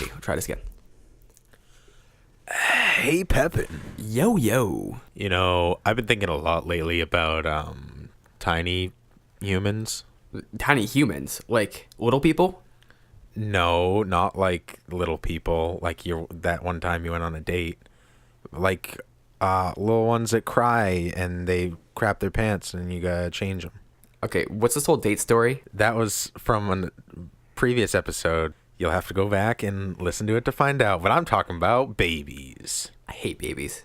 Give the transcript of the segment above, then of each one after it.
Okay, we'll try this again. Hey, Pepin. Yo. You know, I've been thinking a lot lately about tiny humans. Tiny humans, like little people? No, not like little people. Like that one time you went on a date. Like little ones that cry and they crap their pants and you gotta change them. Okay, what's this whole date story? That was from a previous episode. You'll have to go back and listen to it to find out. But I'm talking about babies. I hate babies.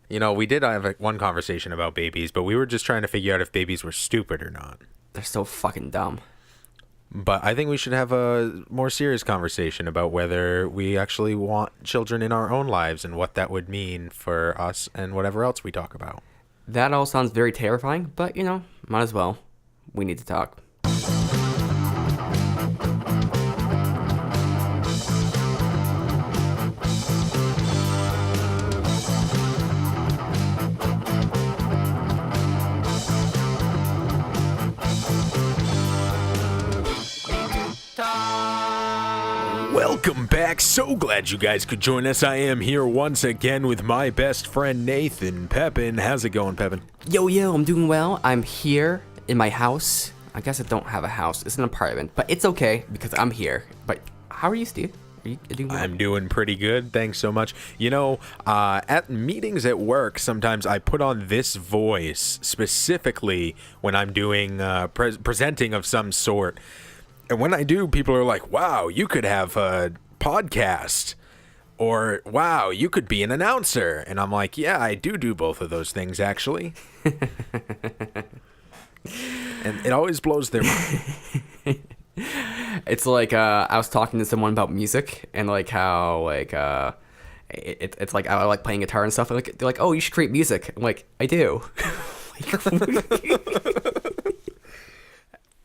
You know, we did have one conversation about babies, but we were just trying to figure out if babies were stupid or not. They're so fucking dumb. But I think we should have a more serious conversation about whether we actually want children in our own lives and what that would mean for us and whatever else we talk about. That all sounds very terrifying, but might as well. We need to talk. Welcome back. So glad you guys could join us. I am here once again with my best friend Nathan Pepin. How's it going, Pepin? Yo, I'm doing well. I'm here in my house. I guess I don't have a house. It's an apartment, but it's okay because I'm here. But how are you, Steve? Are you doing well? I'm doing pretty good. Thanks so much. You know, at meetings at work, sometimes I put on this voice specifically when I'm doing presenting of some sort. And when I do, people are like, wow, you could have a podcast. Or, wow, you could be an announcer. And I'm like, yeah, I do both of those things, actually. And it always blows their mind. It's like I was talking to someone about music and like how like it's like I like playing guitar and stuff. And like they're like, oh, you should create music. I'm like, I do.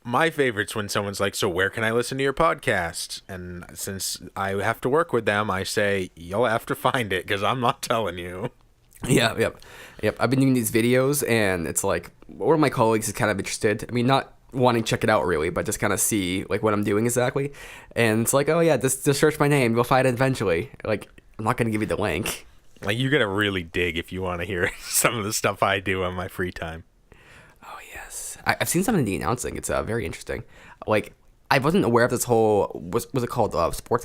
My favorite's when someone's like, so where can I listen to your podcast? And since I have to work with them, I say, you'll have to find it because I'm not telling you. Yep. I've been doing these videos and it's like one of my colleagues is kind of interested. I mean, not wanting to check it out really, but just kind of see like what I'm doing exactly. And it's like, oh yeah, just search my name. You'll find it eventually. Like, I'm not going to give you the link. Like, you're going to really dig if you want to hear some of the stuff I do on my free time. Oh, yes. I've seen some of the announcing. It's very interesting. Like, I wasn't aware of this whole, what's it called? Sports,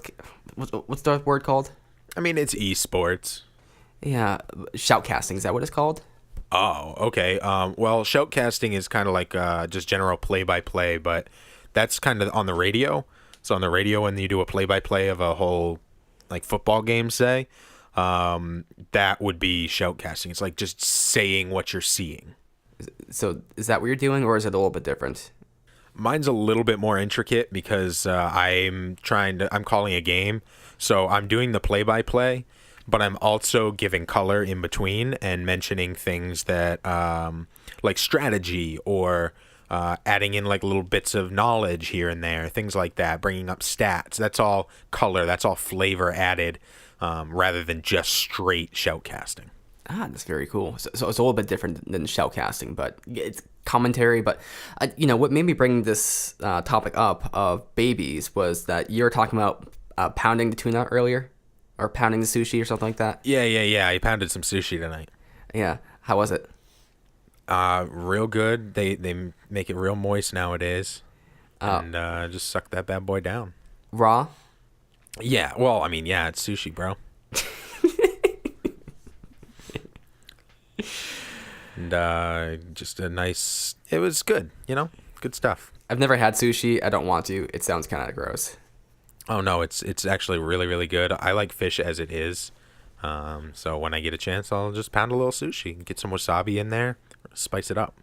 what's the word called? I mean, it's esports. Yeah, shoutcasting. Is that what it's called? Oh, okay. Well, shoutcasting is kind of like just general play-by-play, but that's kind of on the radio. So on the radio, when you do a play-by-play of a whole, like, football game, say, that would be shoutcasting. It's like just saying what you're seeing. So is that what you're doing, or is it a little bit different? Mine's a little bit more intricate because I'm calling a game. So I'm doing the play-by-play, but I'm also giving color in between and mentioning things that like strategy or adding in like little bits of knowledge here and there, things like that, bringing up stats. That's all color. That's all flavor added rather than just straight shoutcasting. Ah, that's very cool. So it's a little bit different than shoutcasting, but it's commentary. But, what made me bring this topic up of babies was that you were talking about pounding the tuna earlier, or pounding the sushi or something like that. Yeah. I pounded some sushi tonight. Yeah. How was it? Real good. They make it real moist nowadays. And just suck that bad boy down. Raw? Yeah. Well, I mean, yeah, it's sushi, bro. And just a nice, it was good, good stuff. I've never had sushi. I don't want to. It sounds kind of gross. Oh no, it's actually really, really good. I like fish as it is. So when I get a chance, I'll just pound a little sushi, get some wasabi in there, spice it up.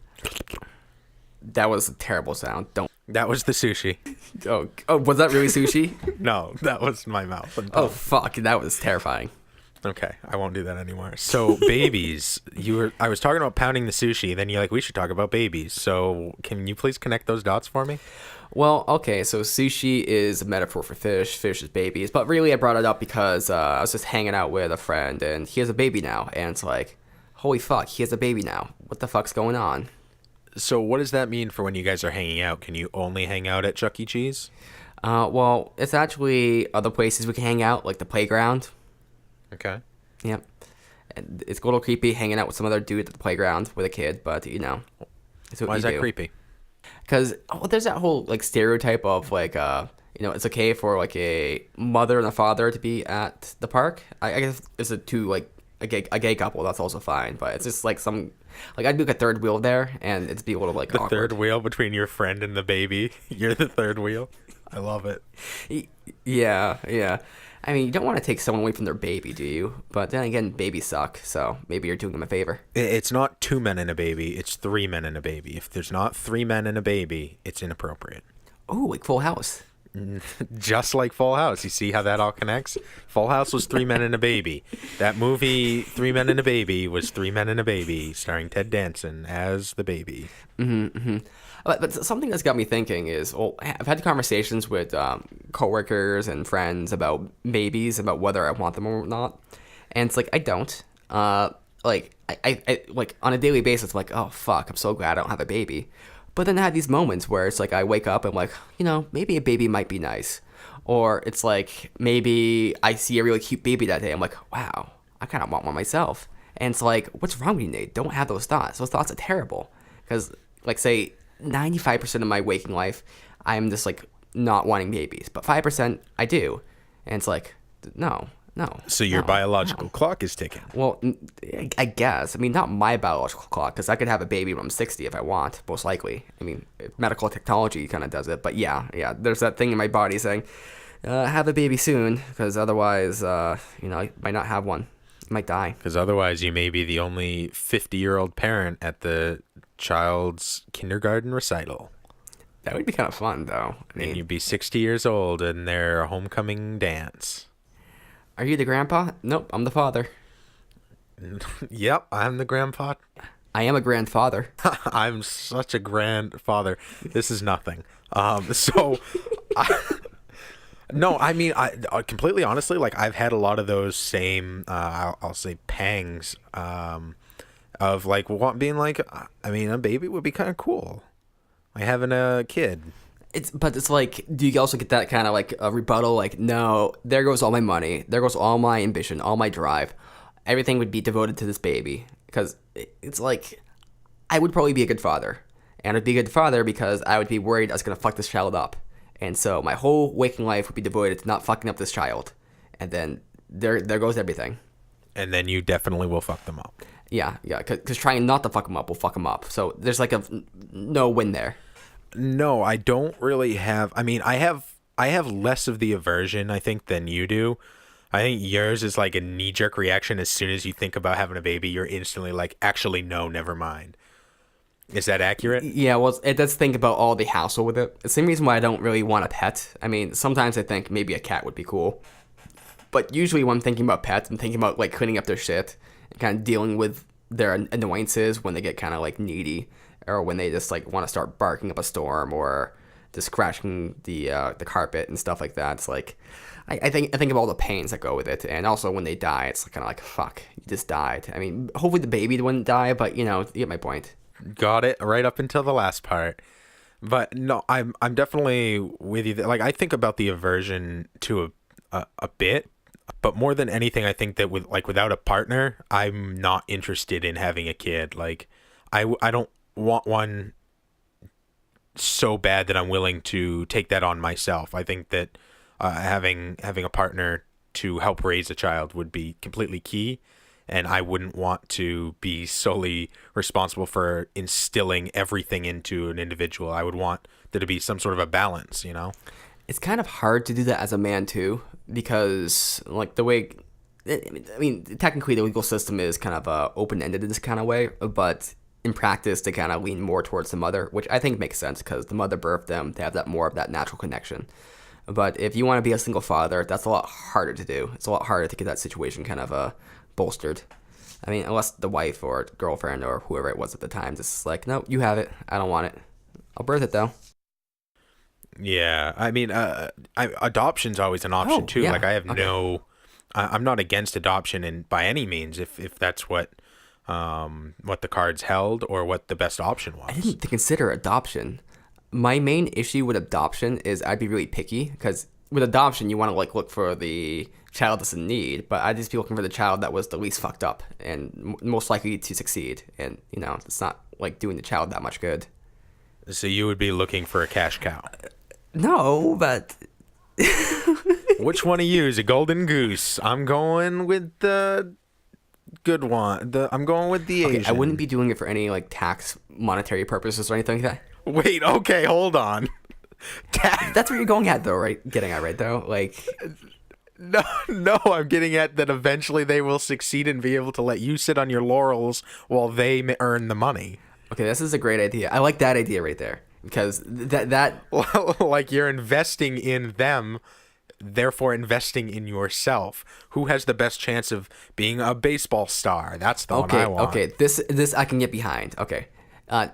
That was a terrible sound. That was the sushi. Oh, was that really sushi? No, that was my mouth. Oh fuck, that was terrifying. Okay, I won't do that anymore. So babies, I was talking about pounding the sushi, then you're like, we should talk about babies. So can you please connect those dots for me? Well, okay, so sushi is a metaphor for fish is babies, but really I brought it up because I was just hanging out with a friend and he has a baby now, and it's like, holy fuck, he has a baby now. What the fuck's going on? So what does that mean for when you guys are hanging out? Can you only hang out at Chuck E. Cheese? Well, it's actually other places we can hang out, like the playground. Okay. Yep. And it's a little creepy hanging out with some other dude at the playground with a kid, but it's what Why you is that do. creepy? Because there's that whole like stereotype of like it's okay for like a mother and a father to be at the park. I guess it's a two like a gay couple. That's also fine, but it's just like some like I'd be like a third wheel there, and it'd be a little like The awkward. third wheel between your friend and the baby. You're the third wheel. I love it. Yeah, yeah. I mean, you don't want to take someone away from their baby, do you? But then again, babies suck, so maybe you're doing them a favor. It's not two men and a baby. It's three men and a baby. If there's not three men and a baby, it's inappropriate. Oh, like Full House. Just like Full House. You see how that all connects? Full House was three men and a baby. That movie, Three Men and a Baby, was Three Men and a Baby, starring Ted Danson as the baby. But something that's got me thinking is, well, I've had conversations with coworkers and friends about babies, about whether I want them or not, and it's like I don't. I like on a daily basis, like, oh fuck, I'm so glad I don't have a baby. But then I have these moments where it's like I wake up and I'm like, maybe a baby might be nice, or it's like maybe I see a really cute baby that day. I'm like, wow, I kind of want one myself. And it's like, what's wrong with you, Nate? Don't have those thoughts. Those thoughts are terrible. Because, like, say, 95% of my waking life, I'm just, like, not wanting babies. But 5% I do. And it's like, no. So your no, biological no. clock is ticking. Well, I guess. I mean, not my biological clock, because I could have a baby when I'm 60 if I want, most likely. I mean, medical technology kind of does it. But yeah, there's that thing in my body saying, have a baby soon, because otherwise, you might not have one. You might die. Because otherwise, you may be the only 50-year-old parent at the child's kindergarten recital. That would be kind of fun, though. I mean, And you'd be 60 years old in their homecoming dance. are you the grandpa? Nope, I'm the father. Yep, I'm the grandpa. I am a grandfather. I'm such a grandfather. This is nothing. So, no, I mean, I completely honestly, like, I've had a lot of those same, I'll say pangs, of like being like, I mean, a baby would be kind of cool. Like having a kid. But it's like, do you also get that kind of like a rebuttal? Like, no, there goes all my money. There goes all my ambition, all my drive. Everything would be devoted to this baby. Because it's like, I would probably be a good father. And I'd be a good father because I would be worried I was going to fuck this child up. And so my whole waking life would be devoted to not fucking up this child. And then there goes everything. And then you definitely will fuck them up. Yeah, because trying not to fuck him up will fuck him up. So there's like a no win there. No, I don't really have. I mean, I have less of the aversion, I think, than you do. I think yours is like a knee-jerk reaction. As soon as you think about having a baby, you're instantly like, actually, no, never mind. Is that accurate? Yeah, well, it does think about all the hassle with it. The same reason why I don't really want a pet. I mean, sometimes I think maybe a cat would be cool. But usually when I'm thinking about pets, I'm thinking about like cleaning up their shit and kind of dealing with their annoyances when they get kind of like needy or when they just like want to start barking up a storm or just scratching the carpet and stuff like that. It's like I think of all the pains that go with it, and also when they die, it's kind of like fuck, you just died. I mean, hopefully the baby wouldn't die, but you get my point. Got it right up until the last part. But no, I'm definitely with you. Like, I think about the aversion to a bit, but more than anything, I think that without a partner, I'm not interested in having a kid. Like, I don't want one so bad that I'm willing to take that on myself. I think that having a partner to help raise a child would be completely key, and I wouldn't want to be solely responsible for instilling everything into an individual. I would want there to be some sort of a balance, It's kind of hard to do that as a man too, because like the way, I mean, technically the legal system is kind of open-ended in this kind of way, but in practice they kind of lean more towards the mother, which I think makes sense because the mother birthed them to have that more of that natural connection. But if you want to be a single father, that's a lot harder to do. It's a lot harder to get that situation kind of bolstered. I mean, unless the wife or girlfriend or whoever it was at the time just like, no, you have it. I don't want it. I'll birth it though. Yeah, I mean, adoption's always an option too. Yeah. Like, I have Okay. I'm not against adoption and by any means, if that's what the cards held or what the best option I was. didn't consider adoption. My main issue with adoption is I'd be really picky because with adoption you want to like look for the child that's in need, but I'd just be looking for the child that was the least fucked up and most likely to succeed. And it's not like doing the child that much good. So you would be looking for a cash cow. No, but Which one of you is a golden goose? I'm going with the good one. I'm going with the Asian. I wouldn't be doing it for any like tax monetary purposes or anything like that. Wait, okay, hold on. That's what you're going at, though, right? Getting at, right, though? Like, no, I'm getting at that eventually they will succeed and be able to let you sit on your laurels while they earn the money. Okay, this is a great idea. I like that idea right there because that like you're investing in them, therefore investing in yourself. Who has the best chance of being a baseball star? That's the one I want. Okay, this I can get behind. Okay.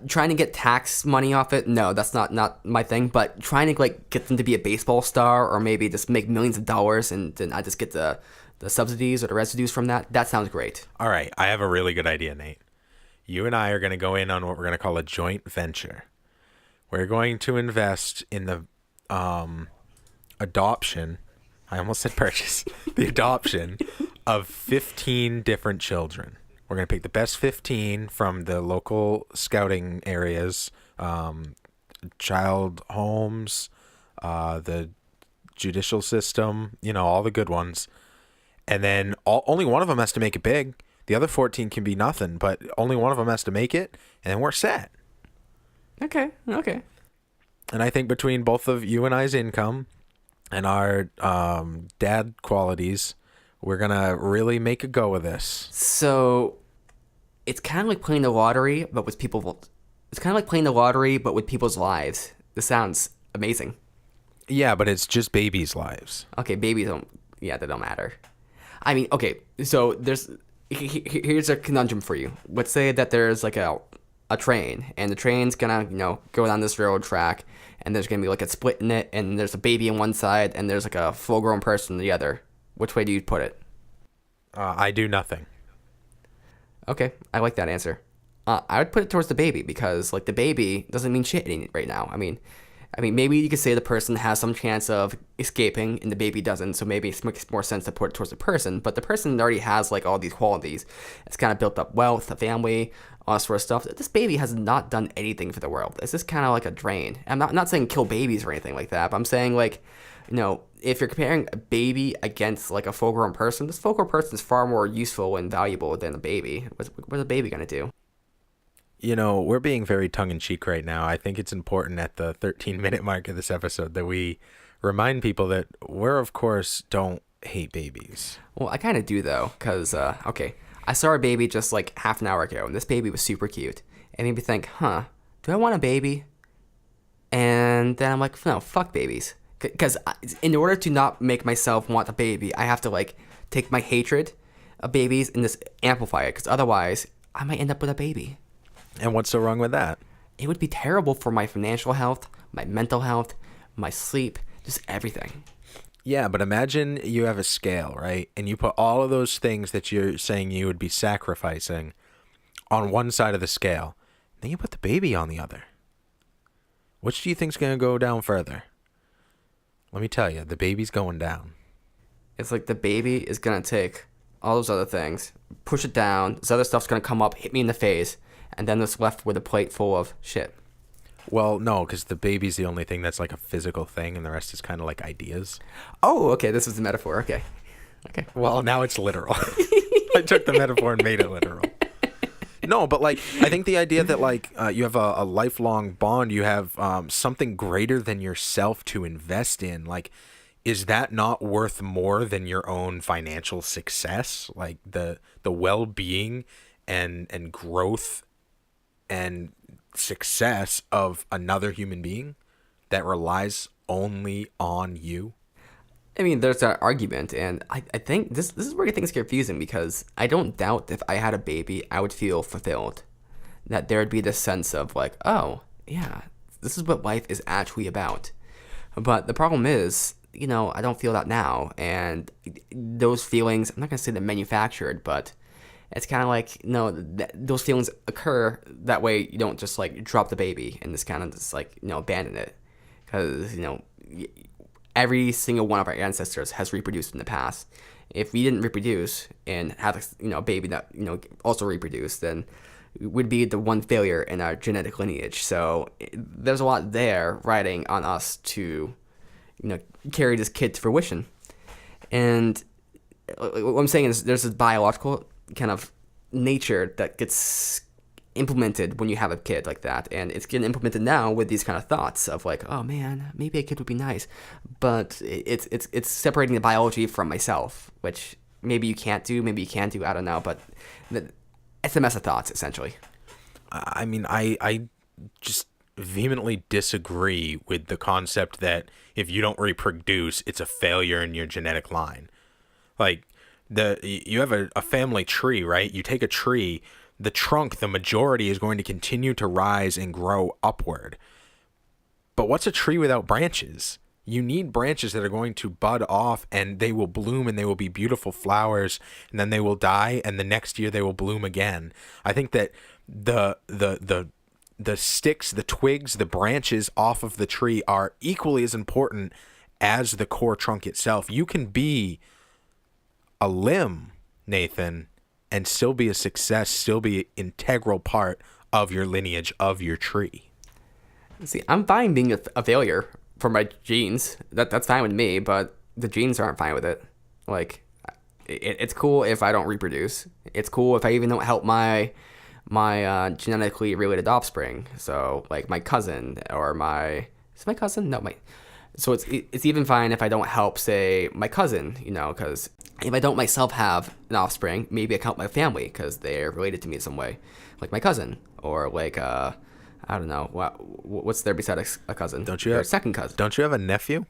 Trying to get tax money off it, no, that's not my thing. But trying to like get them to be a baseball star, or maybe just make millions of dollars, and then I just get the subsidies or the residues from that. That sounds great. All right, I have a really good idea, Nate. You and I are going to go in on what we're going to call a joint venture. We're going to invest in the adoption. I almost said purchase. The adoption of 15 different children. We're going to pick the best 15 from the local scouting areas, child homes, the judicial system, all the good ones. And then only one of them has to make it big. The other 14 can be nothing, but only one of them has to make it, and then we're set. Okay. And I think between both of you and I's income and our dad qualities, we're going to really make a go of this. So it's kind of like playing the lottery, but with people. It's kind of like playing the lottery, but with people's lives. This sounds amazing. Yeah, but it's just babies' lives. Okay, babies don't. Yeah, they don't matter. I mean, okay. So here's a conundrum for you. Let's say that there's like a train, and the train's gonna go down this railroad track, and there's gonna be like a split in it, and there's a baby on one side, and there's like a full-grown person on the other. Which way do you put it? I do nothing. Okay, I like that answer. I would put it towards the baby because, like, the baby doesn't mean shit right now. I mean, maybe you could say the person has some chance of escaping and the baby doesn't, so maybe it makes more sense to put it towards the person. But the person already has, like, all these qualities. It's kind of built up wealth, a family, all that sort of stuff. This baby has not done anything for the world. It's just kind of like a drain. I'm not saying kill babies or anything like that, but I'm saying, like, if you're comparing a baby against like a full-grown person, this full-grown person is far more useful and valuable than a baby. What's a baby gonna do? We're being very tongue-in-cheek right now. I think it's important at the 13-minute mark of this episode that we remind people that we're, of course, don't hate babies. Well, I kind of do, though, because, okay, I saw a baby just like half an hour ago, and this baby was super cute. And made me think, do I want a baby? And then I'm like, no, fuck babies. Because in order to not make myself want a baby, I have to, like, take my hatred of babies and just amplify it. Because otherwise, I might end up with a baby. And what's so wrong with that? It would be terrible for my financial health, my mental health, my sleep, just everything. Yeah, but imagine you have a scale, right? And you put all of those things that you're saying you would be sacrificing on one side of the scale. Then you put the baby on the other. Which do you think's going to go down further? Let me tell you, the baby's going down. It's like the baby is going to take all those other things, push it down, this other stuff's going to come up, hit me in the face, and then it's left with a plate full of shit. Well, no, because the baby's the only thing that's like a physical thing, and the rest is kind of like ideas. Oh, okay, this was the metaphor. Okay. Well, now it's literal. I took the metaphor and made it literal. No, but like I think the idea that like you have a lifelong bond, you have something greater than yourself to invest in. Like, is that not worth more than your own financial success? Like the well-being and growth and success of another human being that relies only on you? I mean, there's that argument, and I think this is where things get confusing because I don't doubt that if I had a baby, I would feel fulfilled. That there would be this sense of like, oh, yeah, this is what life is actually about. But the problem is, I don't feel that now, and those feelings, I'm not going to say they're manufactured, but It's kind of like, no, those feelings occur that way. You don't just like drop the baby and just kind of just like, abandon it, because every single one of our ancestors has reproduced in the past. If we didn't reproduce and have a baby that also reproduced, then would be the one failure in our genetic lineage. So there's a lot there riding on us to carry this kid to fruition. And what I'm saying is there's this biological kind of nature that gets implemented when you have a kid like that, and it's getting implemented now with these kind of thoughts of like, oh man, maybe a kid would be nice, but it's separating the biology from myself, which maybe you can't do, maybe you can do, I don't know, but it's a mess of thoughts essentially. I mean, I just vehemently disagree with the concept that if you don't reproduce, it's a failure in your genetic line. Like, you have a family tree, right? You take a tree, the trunk, the majority is going to continue to rise and grow upward. But what's a tree without branches? You need branches that are going to bud off, and they will bloom, and they will be beautiful flowers, and then they will die, and the next year they will bloom again. I think that the sticks, the twigs, the branches off of the tree are equally as important as the core trunk itself. You can be a limb, Nathan, and still be a success, still be an integral part of your lineage, of your tree. See, I'm fine being a failure for my genes. That's fine with me, but the genes aren't fine with it. Like, it's cool if I don't reproduce. It's cool if I even don't help my genetically related offspring. So, like, my cousin or is my cousin? No, so it's even fine if I don't help, say, my cousin, because if I don't myself have an offspring, maybe I can help my family because they're related to me in some way, like my cousin, or like I don't know what's there beside a cousin. Don't you have a second cousin? Don't you have a nephew?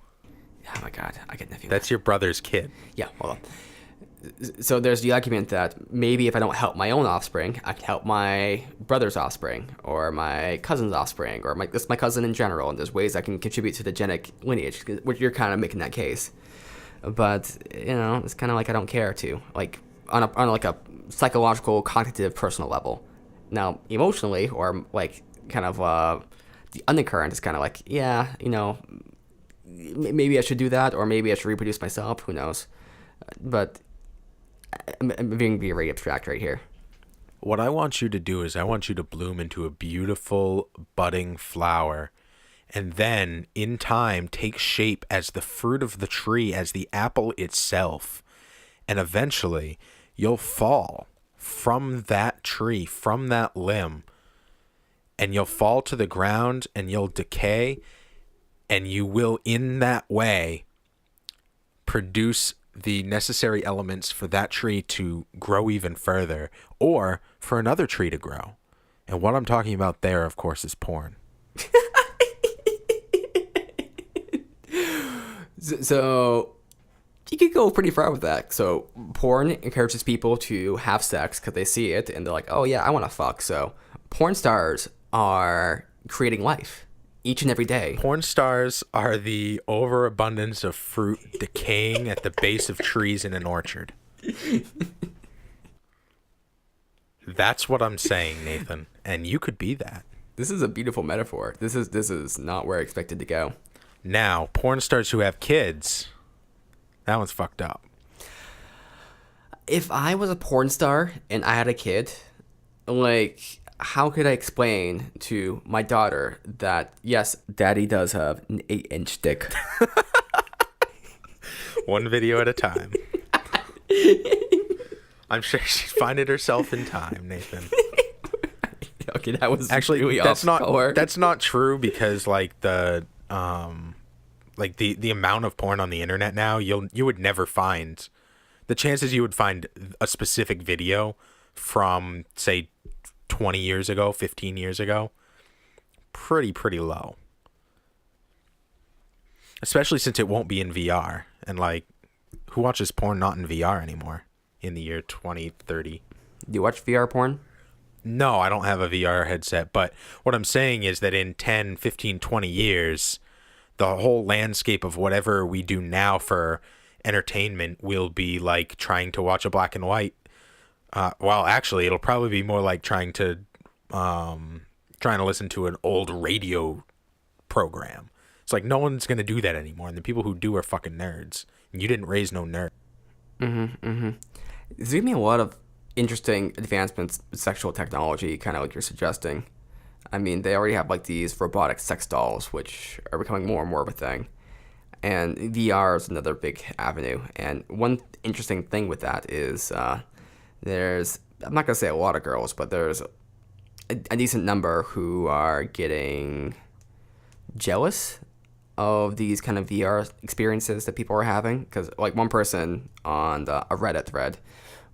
Oh my god, I get nephew. That's your brother's kid. Yeah, hold on. So there's the argument that maybe if I don't help my own offspring, I can help my brother's offspring or my cousin's offspring or my cousin in general. And there's ways I can contribute to the genetic lineage, which you're kind of making that case. But it's kind of like I don't care to, like on like a psychological, cognitive, personal level. Now emotionally, or like kind of the undercurrent is kind of like, yeah, maybe I should do that, or maybe I should reproduce myself. Who knows? But I'm being very abstract right here. What I want you to do is I want you to bloom into a beautiful budding flower, and then in time take shape as the fruit of the tree, as the apple itself. And eventually you'll fall from that tree, from that limb, and you'll fall to the ground and you'll decay, and you will in that way produce the necessary elements for that tree to grow even further, or for another tree to grow. And what I'm talking about there, of course, is porn. So you could go pretty far with that. So porn encourages people to have sex because they see it and they're like, oh yeah, I want to fuck. So porn stars are creating life each and every day. Porn stars are the overabundance of fruit decaying at the base of trees in an orchard. That's what I'm saying, Nathan. And you could be that. This is a beautiful metaphor. This is not where I expected to go. Now, porn stars who have kids, that one's fucked up. If I was a porn star and I had a kid, like, how could I explain to my daughter that, yes, daddy does have an 8-inch dick? One video at a time. I'm sure she'd find it herself in time, Nathan. Okay, that was actually really that's off not color. That's not true, because like the amount of porn on the internet now, you would never find the chances you would find a specific video from, say, 20 years ago, 15 years ago, pretty low. Especially since it won't be in VR. And like, who watches porn not in VR anymore in the year 2030? Do you watch VR porn? No, I don't have a VR headset, but what I'm saying is that in 10, 15, 20 years, the whole landscape of whatever we do now for entertainment will be like trying to watch a black and white Well, actually, it'll probably be more like trying to listen to an old radio program. It's like no one's gonna do that anymore, and the people who do are fucking nerds. And you didn't raise no nerd. There's gonna be a lot of interesting advancements in sexual technology, kind of like you're suggesting. I mean, they already have like these robotic sex dolls, which are becoming more and more of a thing. And VR is another big avenue. And one interesting thing with that is there's, I'm not gonna say a lot of girls, but there's a decent number who are getting jealous of these kind of VR experiences that people are having. Because like one person on a Reddit thread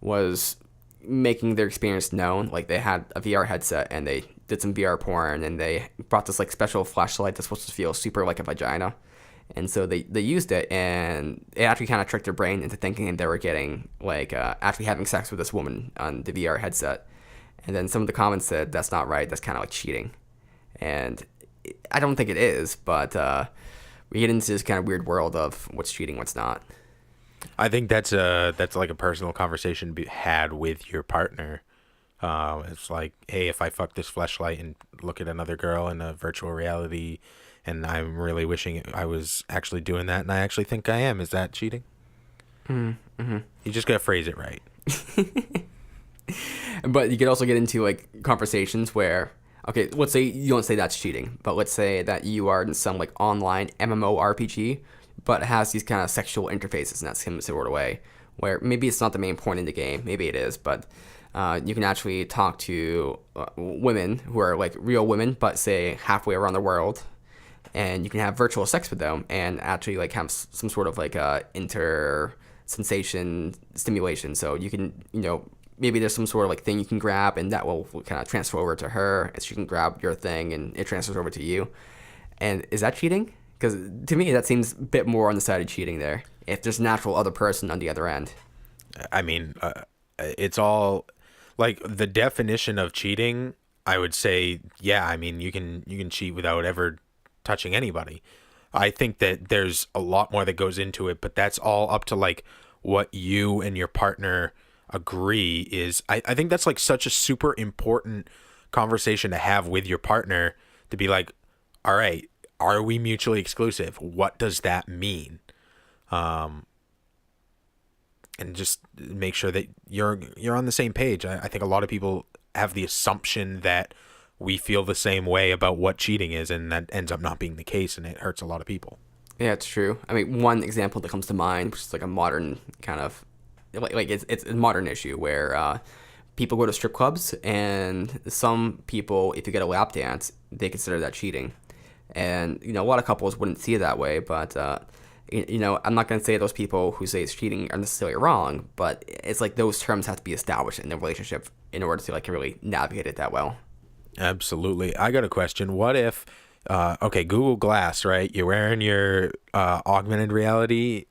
was making their experience known. Like they had a VR headset and they did some VR porn and they brought this like special flashlight that's supposed to feel super like a vagina. And so they used it and it actually kind of tricked their brain into thinking they were getting like actually having sex with this woman on the VR headset. And then some of the comments said that's not right. That's kind of like cheating. And I don't think it is, but we get into this kind of weird world of what's cheating, what's not. I think that's like a personal conversation had with your partner. It's like, hey, if I fuck this fleshlight and look at another girl in a virtual reality, and I'm really wishing I was actually doing that, and I actually think I am. Is that cheating? Mm-hmm. You just gotta phrase it right. But you could also get into like conversations where, okay, let's say you don't say that's cheating, but let's say that you are in some like online MMORPG, but it has these kind of sexual interfaces in that sort of way, where maybe it's not the main point in the game, maybe it is, but you can actually talk to women who are like real women, but say halfway around the world, and you can have virtual sex with them and actually like have some sort of like inter sensation stimulation. So you can, maybe there's some sort of like thing you can grab and that will kind of transfer over to her, and she can grab your thing and it transfers over to you. And is that cheating? Because to me, that seems a bit more on the side of cheating there. If there's an actual other person on the other end. I mean, it's all like the definition of cheating. I would say, yeah. I mean, you can cheat without ever touching anybody. I think that there's a lot more that goes into it, but that's all up to like what you and your partner agree is. I think that's like such a super important conversation to have with your partner, to be like, all right, are we mutually exclusive? What does that mean? And just make sure that you're on the same page. I think a lot of people have the assumption that we feel the same way about what cheating is, and that ends up not being the case, and it hurts a lot of people. Yeah, it's true. I mean, one example that comes to mind, which is like a modern kind of, like it's a modern issue where people go to strip clubs, and some people, if you get a lap dance, they consider that cheating. And, a lot of couples wouldn't see it that way, but, I'm not going to say those people who say it's cheating are necessarily wrong, but it's like those terms have to be established in the relationship in order to like really navigate it that well. Absolutely. I got a question. What if, okay, Google Glass, right? You're wearing your augmented reality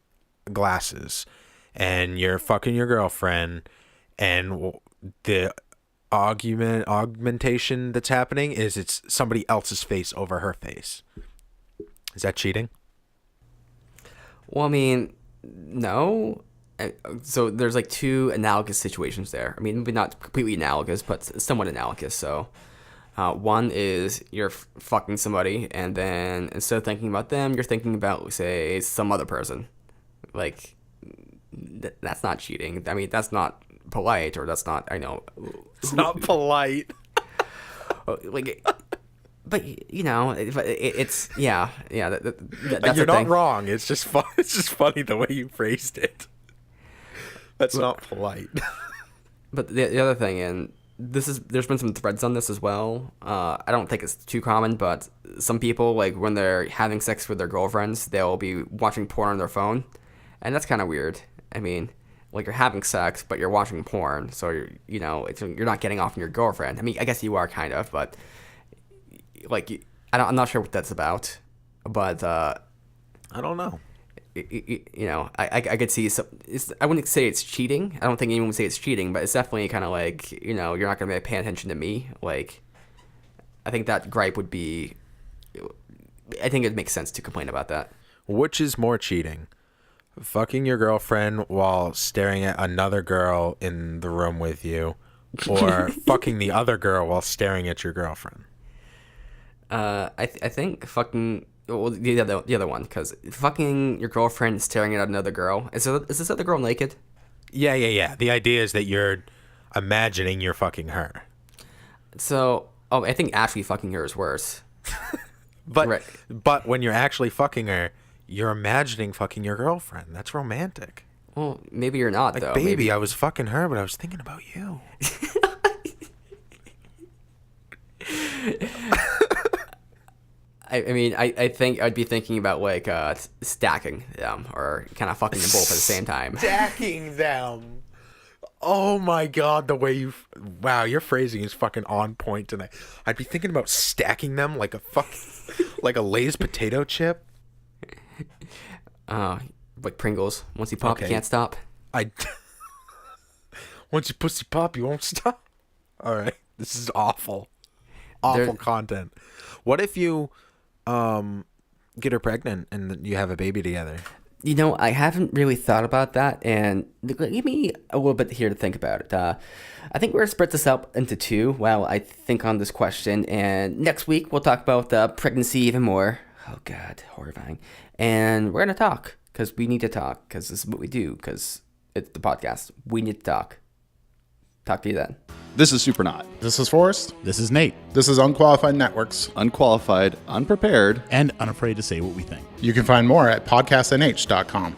glasses and you're fucking your girlfriend, and the augmentation that's happening is it's somebody else's face over her face. Is that cheating? Well, I mean, no. So there's like two analogous situations there. I mean, maybe not completely analogous, but somewhat analogous. So one is you're fucking somebody, and then instead of thinking about them, you're thinking about, say, some other person. Like, that's not cheating. I mean, that's not polite, or that's not, I know. It's not polite. Like, but it's yeah. That's You're not wrong. It's just fun. It's just funny the way you phrased it. That's not polite. But the other thing, and there's been some threads on this as well. I don't think it's too common, but some people, like when they're having sex with their girlfriends, they'll be watching porn on their phone, and that's kind of weird. I mean, like you're having sex, but you're watching porn, so you're not getting off on your girlfriend. I mean, I guess you are kind of, but like I'm not sure what that's about. But I don't know. I could see some. I wouldn't say it's cheating. I don't think anyone would say it's cheating, but it's definitely kind of like, you're not going to be paying attention to me. Like, I think that gripe would be. I think it makes sense to complain about that. Which is more cheating? Fucking your girlfriend while staring at another girl in the room with you, or fucking the other girl while staring at your girlfriend. I think fucking the other one, because fucking your girlfriend staring at another girl. Is this other girl naked? Yeah. The idea is that you're imagining you're fucking her. So, I think actually fucking her is worse. But Right. but when you're actually fucking her, you're imagining fucking your girlfriend. That's romantic. Well, maybe you're not Like, though. baby, Maybe. I was fucking her, but I was thinking about you. I mean, I think I'd be thinking about like stacking them or kind of fucking them both at the same time. Stacking them. Oh my god, the way wow, your phrasing is fucking on point tonight. I'd be thinking about stacking them like like a Lay's potato chip. Like Pringles. Once you pop, you Okay. can't stop. Once you pussy pop, you won't stop. All right, this is awful content. What if you get her pregnant and you have a baby together? You know, I haven't really thought about that, and give me a little bit here to think about it. I think we're going to split this up into two while I think on this question, and next week we'll talk about pregnancy even more. Oh, God, horrifying. And we're going to talk, because we need to talk, because this is what we do, because it's the podcast. We need to talk. Talk to you then. This is Supernaut. This is Forrest. This is Nate, This is Unqualified Networks. Unqualified, unprepared. and unafraid to say what we think. You can find more at podcastnh.com.